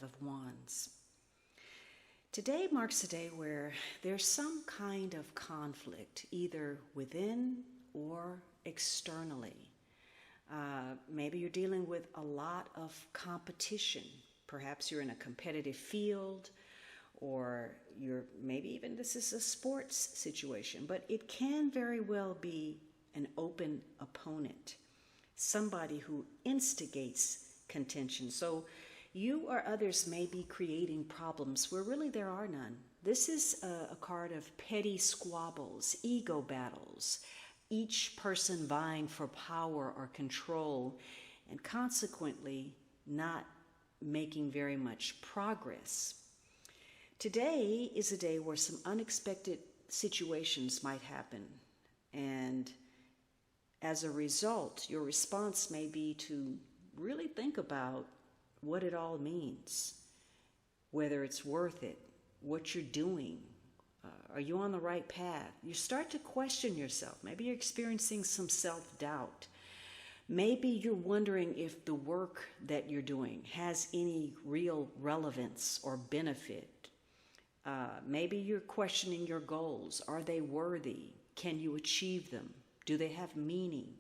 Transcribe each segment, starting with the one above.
Five of Wands. Today marks a day where there's some kind of conflict, either within or externally. Maybe you're dealing with a lot of competition. Perhaps you're in a competitive field, or maybe even this is a sports situation, but it can very well be an open opponent, somebody who instigates contention. So you or others may be creating problems where really there are none. This is a card of petty squabbles, ego battles, each person vying for power or control, and consequently not making very much progress. Today is a day where some unexpected situations might happen, and as a result, your response may be to really think about what it all means, whether it's worth it, what you're doing. Are you on the right path? You start to question yourself. Maybe you're experiencing some self-doubt. Maybe you're wondering if the work that you're doing has any real relevance or benefit. Maybe you're questioning your goals. Are they worthy? Can you achieve them? Do they have meaning?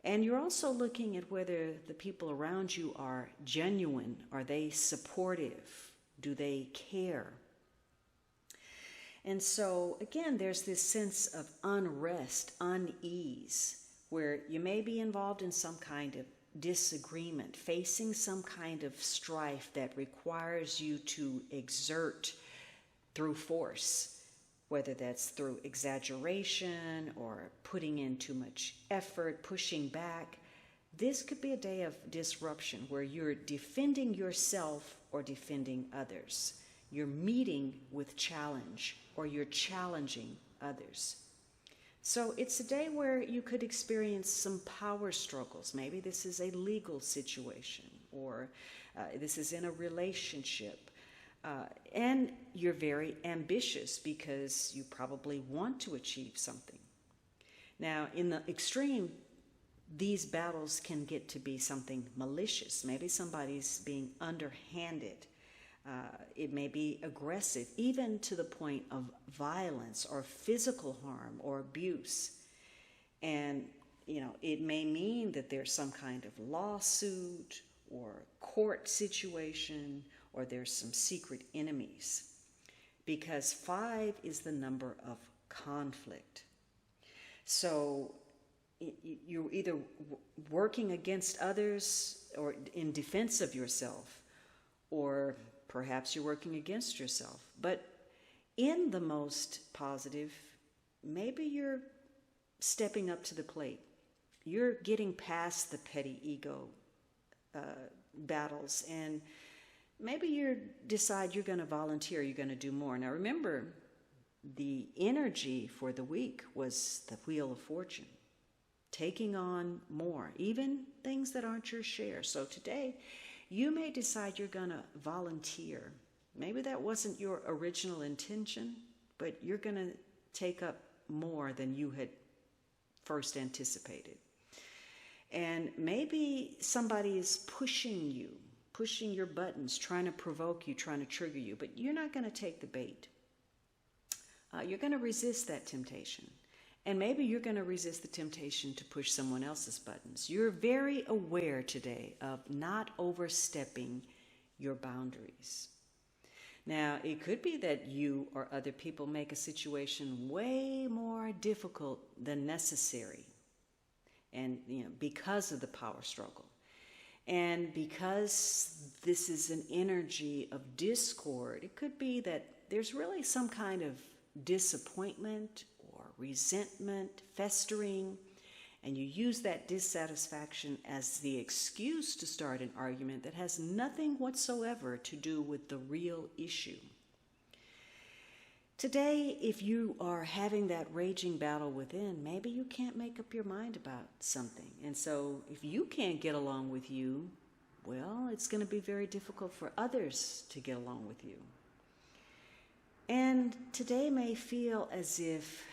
And you're also looking at whether the people around you are genuine. Are they supportive? Do they care? And so, again, there's this sense of unrest, unease, where you may be involved in some kind of disagreement, facing some kind of strife that requires you to exert through force, whether that's through exaggeration or putting in too much effort, pushing back. This could be a day of disruption where you're defending yourself or defending others. You're meeting with challenge, or you're challenging others. So it's a day where you could experience some power struggles. Maybe this is a legal situation, or this is in a relationship. And you're very ambitious because you probably want to achieve something. Now, in the extreme, these battles can get to be something malicious. Maybe somebody's being underhanded. It may be aggressive, even to the point of violence or physical harm or abuse. And, it may mean that there's some kind of lawsuit or court situation, or there's some secret enemies. Because 5 is the number of conflict. So you're either working against others or in defense of yourself, or perhaps you're working against yourself. But in the most positive, maybe you're stepping up to the plate. You're getting past the petty ego battles, and maybe you decide you're going to volunteer, you're going to do more. Now remember, the energy for the week was the Wheel of Fortune, taking on more, even things that aren't your share. So today, you may decide you're going to volunteer. Maybe that wasn't your original intention, but you're going to take up more than you had first anticipated. And maybe somebody is pushing you, pushing your buttons, trying to provoke you, trying to trigger you, but you're not going to take the bait. You're going to resist that temptation. And maybe you're going to resist the temptation to push someone else's buttons. You're very aware today of not overstepping your boundaries. Now, it could be that you or other people make a situation way more difficult than necessary. And, because of the power struggle. And because this is an energy of discord, it could be that there's really some kind of disappointment or resentment festering, and you use that dissatisfaction as the excuse to start an argument that has nothing whatsoever to do with the real issue. Today, if you are having that raging battle within, maybe you can't make up your mind about something. And so if you can't get along with you, well, it's going to be very difficult for others to get along with you. And today may feel as if,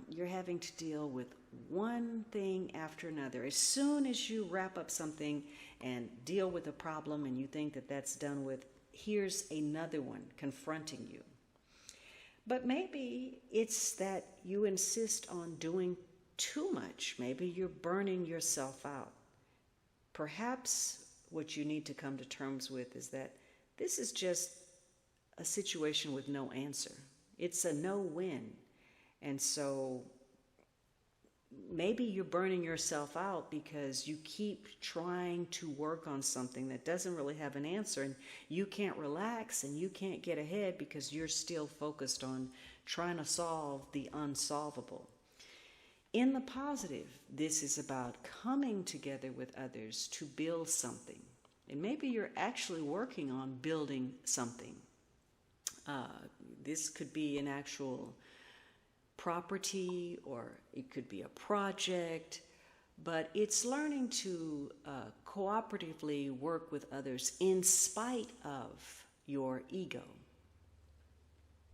you're having to deal with one thing after another. As soon as you wrap up something and deal with a problem and you think that that's done with, here's another one confronting you. But maybe it's that you insist on doing too much. Maybe you're burning yourself out. Perhaps what you need to come to terms with is that this is just a situation with no answer. It's a no-win. And so maybe you're burning yourself out because you keep trying to work on something that doesn't really have an answer, and you can't relax and you can't get ahead because you're still focused on trying to solve the unsolvable. In the positive, this is about coming together with others to build something. And maybe you're actually working on building something. This could be an actual property, or it could be a project, but it's learning to cooperatively work with others in spite of your ego.